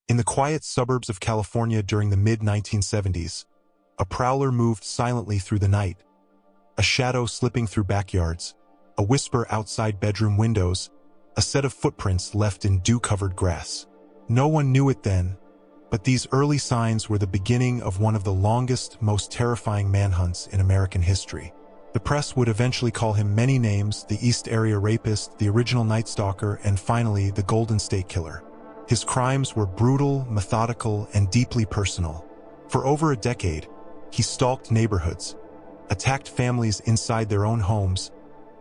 In the quiet suburbs of California during the mid-1970s, a prowler moved silently through the night, a shadow slipping through backyards, a whisper outside bedroom windows, a set of footprints left in dew-covered grass. No one knew it then, but these early signs were the beginning of one of the longest, most terrifying manhunts in American history. The press would eventually call him many names: the East Area Rapist, the original Night Stalker, and finally, the Golden State Killer. His crimes were brutal, methodical, and deeply personal. For over a decade, he stalked neighborhoods, attacked families inside their own homes,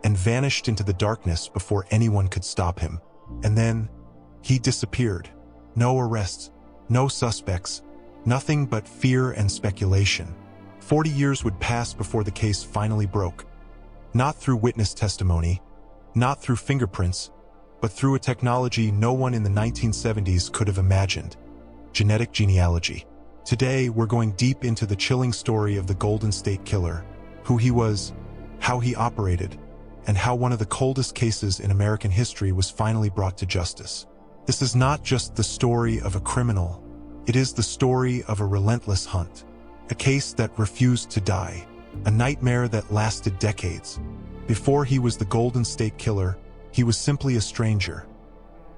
and vanished into the darkness before anyone could stop him. And then, he disappeared. No arrests, no suspects, nothing but fear and speculation. 40 years would pass before the case finally broke. Not through witness testimony, not through fingerprints, but through a technology no one in the 1970s could have imagined: genetic genealogy. Today, we're going deep into the chilling story of the Golden State Killer, who he was, how he operated, and how one of the coldest cases in American history was finally brought to justice. This is not just the story of a criminal, it is the story of a relentless hunt, a case that refused to die, a nightmare that lasted decades. Before he was the Golden State Killer, he was simply a stranger,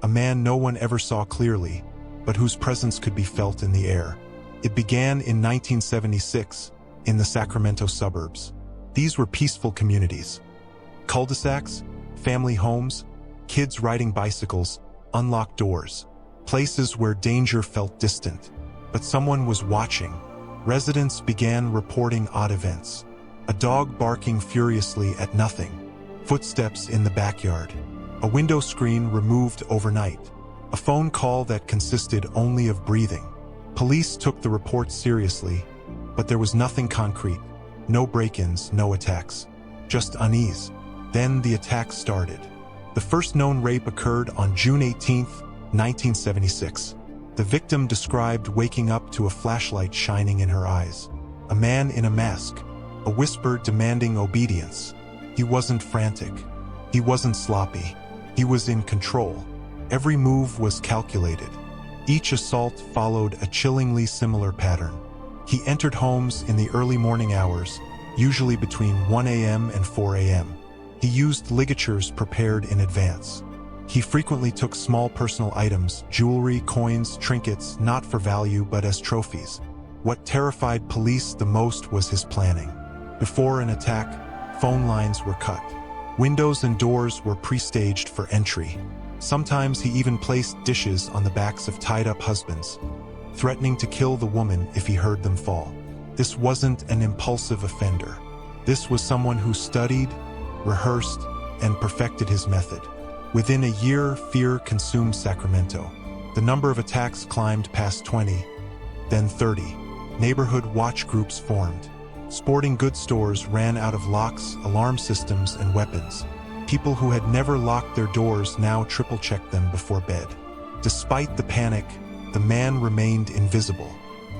a man no one ever saw clearly, but whose presence could be felt in the air. It began in 1976, in the Sacramento suburbs. These were peaceful communities. Cul-de-sacs, family homes, kids riding bicycles, unlocked doors. Places where danger felt distant. But someone was watching. Residents began reporting odd events. A dog barking furiously at nothing. Footsteps in the backyard. A window screen removed overnight. A phone call that consisted only of breathing. Police took the reports seriously, but there was nothing concrete. No break-ins, no attacks. Just unease. Then the attack started. The first known rape occurred on June 18, 1976. The victim described waking up to a flashlight shining in her eyes. A man in a mask. A whisper demanding obedience. He wasn't frantic. He wasn't sloppy. He was in control. Every move was calculated. Each assault followed a chillingly similar pattern. He entered homes in the early morning hours, usually between 1 a.m. and 4 a.m. He used ligatures prepared in advance. He frequently took small personal items, jewelry, coins, trinkets, not for value but as trophies. What terrified police the most was his planning. Before an attack, phone lines were cut. Windows and doors were pre-staged for entry. Sometimes he even placed dishes on the backs of tied-up husbands, threatening to kill the woman if he heard them fall. This wasn't an impulsive offender. This was someone who studied, rehearsed, and perfected his method. Within a year, fear consumed Sacramento. The number of attacks climbed past 20, then 30. Neighborhood watch groups formed. Sporting goods stores ran out of locks, alarm systems, and weapons. People who had never locked their doors now triple-checked them before bed. Despite the panic, the man remained invisible.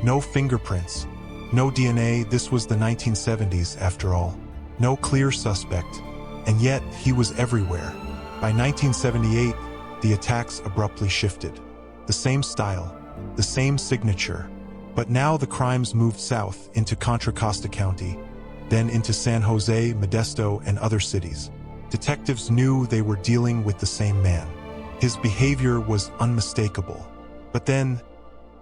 No fingerprints, no DNA. This was the 1970s, after all. No clear suspect, and yet he was everywhere. By 1978, the attacks abruptly shifted. The same style, the same signature. But now the crimes moved south into Contra Costa County, then into San Jose, Modesto, and other cities. Detectives knew they were dealing with the same man. His behavior was unmistakable. But then,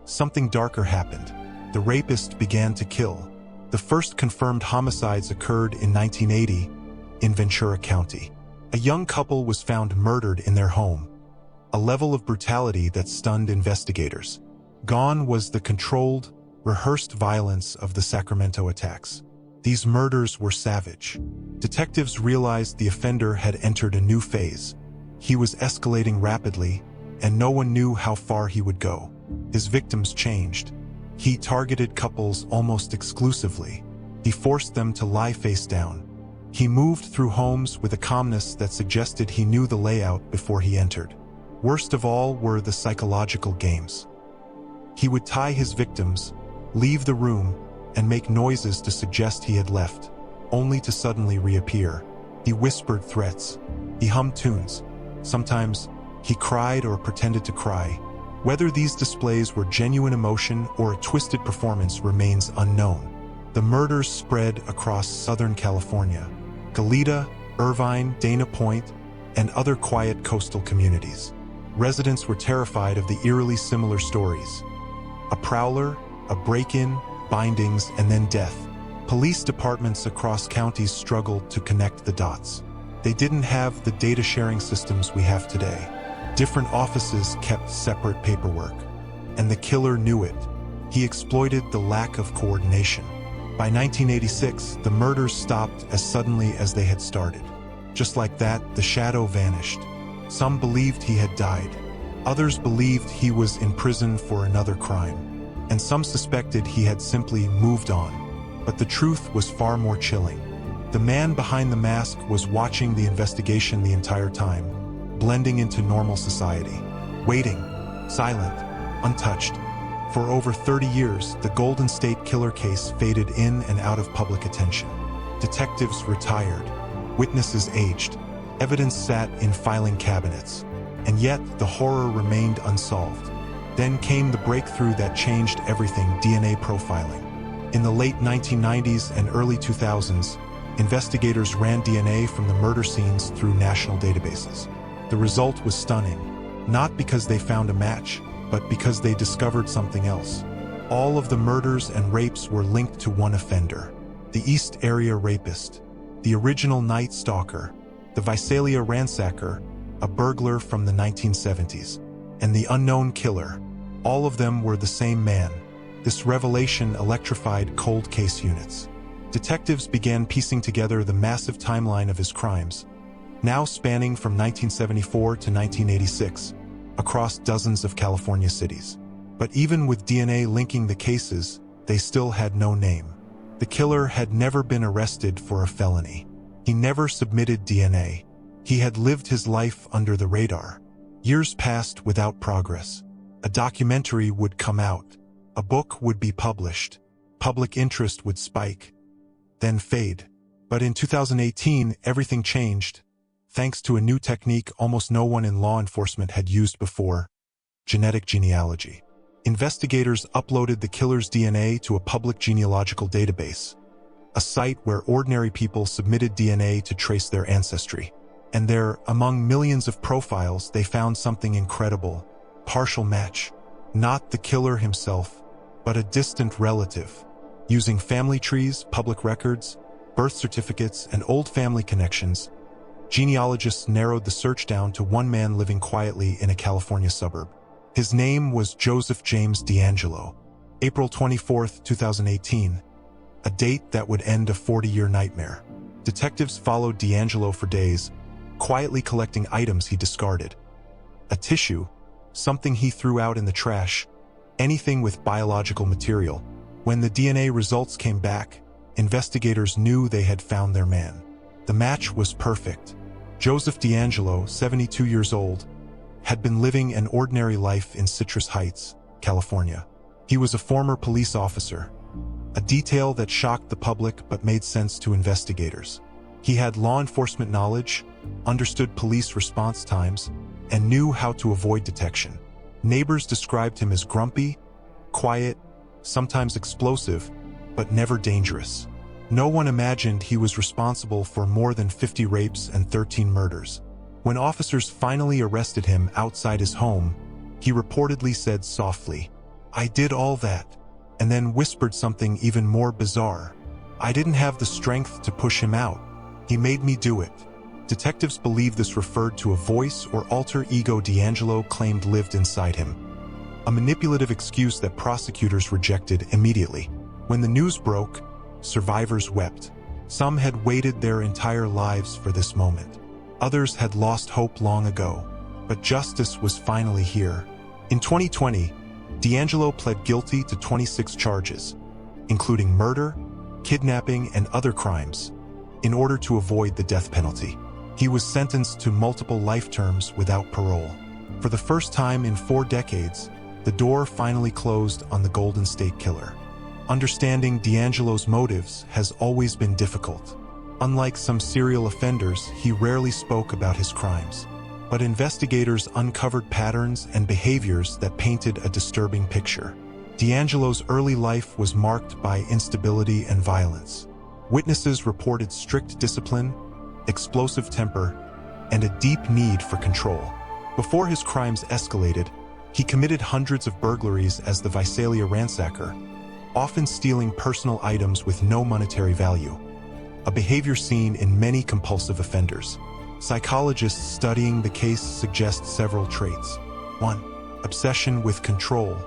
something darker happened. The rapist began to kill. The first confirmed homicides occurred in 1980 in Ventura County. A young couple was found murdered in their home, a level of brutality that stunned investigators. Gone was the controlled, rehearsed violence of the Sacramento attacks. These murders were savage. Detectives realized the offender had entered a new phase. He was escalating rapidly, and no one knew how far he would go. His victims changed. He targeted couples almost exclusively. He forced them to lie face down. He moved through homes with a calmness that suggested he knew the layout before he entered. Worst of all were the psychological games. He would tie his victims, leave the room, and make noises to suggest he had left, only to suddenly reappear. He whispered threats. He hummed tunes. Sometimes, he cried or pretended to cry, Whether these displays were genuine emotion or a twisted performance remains unknown. The murders spread across Southern California, Goleta, Irvine, Dana Point, and other quiet coastal communities. Residents were terrified of the eerily similar stories. A prowler, a break-in, bindings, and then death. Police departments across counties struggled to connect the dots. They didn't have the data-sharing systems we have today. Different offices kept separate paperwork. And the killer knew it. He exploited the lack of coordination. By 1986, the murders stopped as suddenly as they had started. Just like that, the shadow vanished. Some believed he had died. Others believed he was in prison for another crime. And some suspected he had simply moved on. But the truth was far more chilling. The man behind the mask was watching the investigation the entire time, blending into normal society, waiting, silent, untouched. For over 30 years, the Golden State Killer case faded in and out of public attention. Detectives retired, witnesses aged, evidence sat in filing cabinets, and yet the horror remained unsolved. Then came the breakthrough that changed everything: DNA profiling. In the late 1990s and early 2000s, investigators ran DNA from the murder scenes through national databases. The result was stunning, not because they found a match, but because they discovered something else. All of the murders and rapes were linked to one offender: the East Area Rapist, the original Night Stalker, the Visalia Ransacker, a burglar from the 1970s, and the unknown killer. All of them were the same man. This revelation electrified cold case units. Detectives began piecing together the massive timeline of his crimes, now spanning from 1974 to 1986, across dozens of California cities. But even with DNA linking the cases, they still had no name. The killer had never been arrested for a felony. He never submitted DNA. He had lived his life under the radar. Years passed without progress. A documentary would come out. A book would be published. Public interest would spike, then fade. But in 2018, everything changed, thanks to a new technique almost no one in law enforcement had used before: genetic genealogy. Investigators uploaded the killer's DNA to a public genealogical database, a site where ordinary people submitted DNA to trace their ancestry. And there, among millions of profiles, they found something incredible: partial match. Not the killer himself, but a distant relative. Using family trees, public records, birth certificates, and old family connections, genealogists narrowed the search down to one man living quietly in a California suburb. His name was Joseph James DeAngelo. April 24, 2018, a date that would end a 40-year nightmare. Detectives followed DeAngelo for days, quietly collecting items he discarded. A tissue, something he threw out in the trash, anything with biological material. When the DNA results came back, investigators knew they had found their man. The match was perfect. Joseph DeAngelo, 72 years old, had been living an ordinary life in Citrus Heights, California. He was a former police officer, a detail that shocked the public but made sense to investigators. He had law enforcement knowledge, understood police response times, and knew how to avoid detection. Neighbors described him as grumpy, quiet, sometimes explosive, but never dangerous. No one imagined he was responsible for more than 50 rapes and 13 murders. When officers finally arrested him outside his home, he reportedly said softly, "I did all that," and then whispered something even more bizarre. "I didn't have the strength to push him out. He made me do it." Detectives believe this referred to a voice or alter ego DeAngelo claimed lived inside him, a manipulative excuse that prosecutors rejected immediately. When the news broke, survivors wept. Some had waited their entire lives for this moment. Others had lost hope long ago. But justice was finally here. In 2020, DeAngelo pled guilty to 26 charges, including murder, kidnapping, and other crimes, in order to avoid the death penalty. He was sentenced to multiple life terms without parole. For the first time in 4 decades, the door finally closed on the Golden State Killer. Understanding DeAngelo's motives has always been difficult. Unlike some serial offenders, he rarely spoke about his crimes. but investigators uncovered patterns and behaviors that painted a disturbing picture. DeAngelo's early life was marked by instability and violence. Witnesses reported strict discipline, explosive temper, and a deep need for control. Before his crimes escalated, he committed hundreds of burglaries as the Visalia ransacker, often stealing personal items with no monetary value, a behavior seen in many compulsive offenders. Psychologists studying the case suggest several traits. 1. Obsession with control.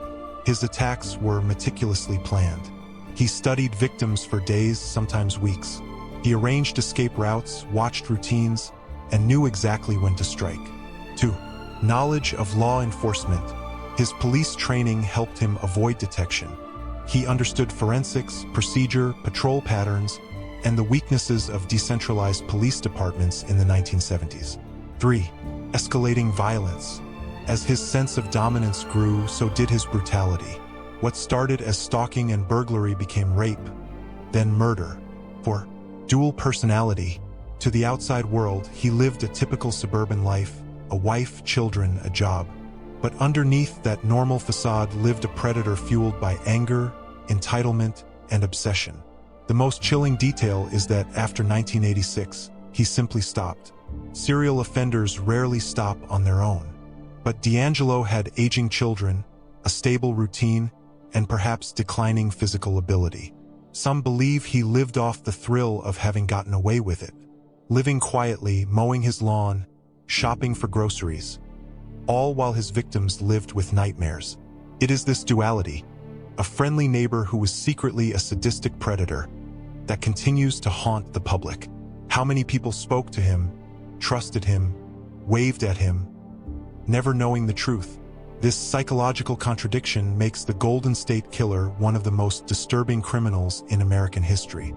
His attacks were meticulously planned. He studied victims for days, sometimes weeks. He arranged escape routes, watched routines, and knew exactly when to strike. 2. Knowledge of law enforcement. His police training helped him avoid detection. He understood forensics, procedure, patrol patterns, and the weaknesses of decentralized police departments in the 1970s. 3. Escalating violence. As his sense of dominance grew, so did his brutality. What started as stalking and burglary became rape, then murder. 4. Dual personality. To the outside world, he lived a typical suburban life, a wife, children, a job. But underneath that normal facade lived a predator fueled by anger, entitlement, and obsession. The most chilling detail is that after 1986, he simply stopped. Serial offenders rarely stop on their own. But DeAngelo had aging children, a stable routine, and perhaps declining physical ability. Some believe he lived off the thrill of having gotten away with it, living quietly, mowing his lawn, shopping for groceries, all while his victims lived with nightmares. It is this duality, a friendly neighbor who was secretly a sadistic predator, that continues to haunt the public. How many people spoke to him, trusted him, waved at him, never knowing the truth? This psychological contradiction makes the Golden State Killer one of the most disturbing criminals in American history.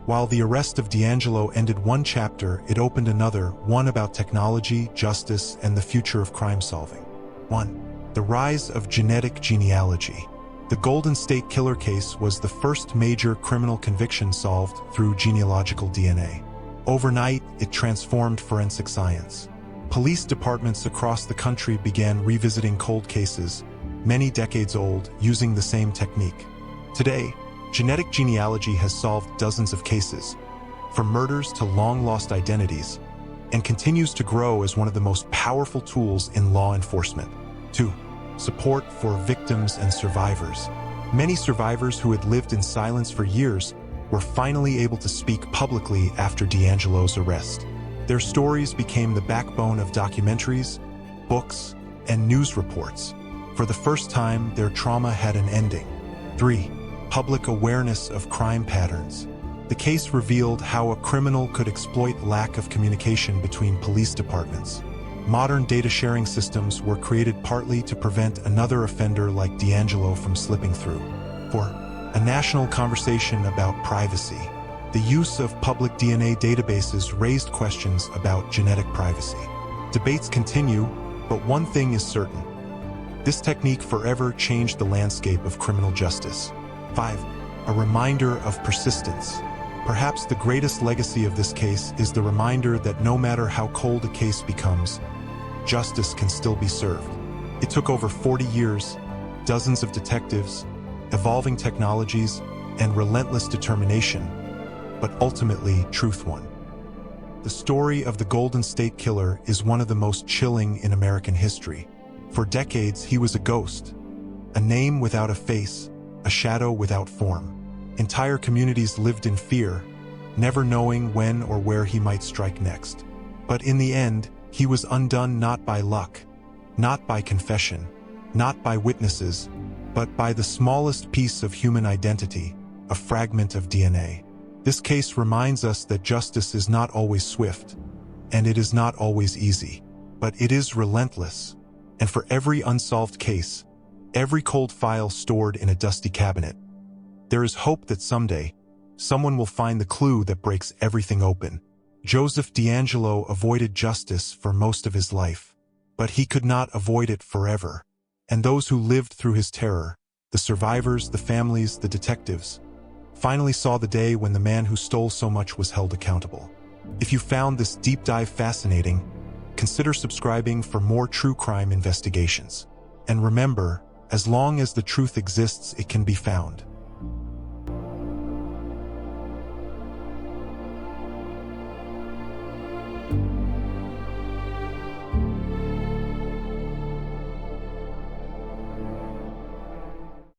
While the arrest of DeAngelo ended one chapter, it opened another, one about technology, justice, and the future of crime solving. 1. The rise of genetic genealogy. The Golden State Killer case was the first major criminal conviction solved through genealogical DNA. Overnight, it transformed forensic science. Police departments across the country began revisiting cold cases, many decades old, using the same technique. Today, genetic genealogy has solved dozens of cases, from murders to long-lost identities, and continues to grow as one of the most powerful tools in law enforcement. 2. Support for victims and survivors. Many survivors who had lived in silence for years were finally able to speak publicly after DeAngelo's arrest. Their stories became the backbone of documentaries, books, and news reports. For the first time, their trauma had an ending. 3. Public awareness of crime patterns. The case revealed how a criminal could exploit lack of communication between police departments. Modern data sharing systems were created partly to prevent another offender like DeAngelo from slipping through. 4. A national conversation about privacy. The use of public DNA databases raised questions about genetic privacy. Debates continue, but one thing is certain. This technique forever changed the landscape of criminal justice. 5. A reminder of persistence. Perhaps the greatest legacy of this case is the reminder that no matter how cold a case becomes, justice can still be served. It took over 40 years, dozens of detectives, evolving technologies, and relentless determination, but ultimately truth won. The story of the Golden State Killer is one of the most chilling in American history. For decades, he was a ghost, a name without a face, a shadow without form. Entire communities lived in fear, never knowing when or where he might strike next. But in the end, he was undone not by luck, not by confession, not by witnesses, but by the smallest piece of human identity, a fragment of DNA. This case reminds us that justice is not always swift, and it is not always easy, but it is relentless. And for every unsolved case, every cold file stored in a dusty cabinet, there is hope that someday, someone will find the clue that breaks everything open. Joseph DeAngelo avoided justice for most of his life, but he could not avoid it forever. And those who lived through his terror, the survivors, the families, the detectives, finally saw the day when the man who stole so much was held accountable. If you found this deep dive fascinating, consider subscribing for more true crime investigations. And remember, as long as the truth exists, it can be found.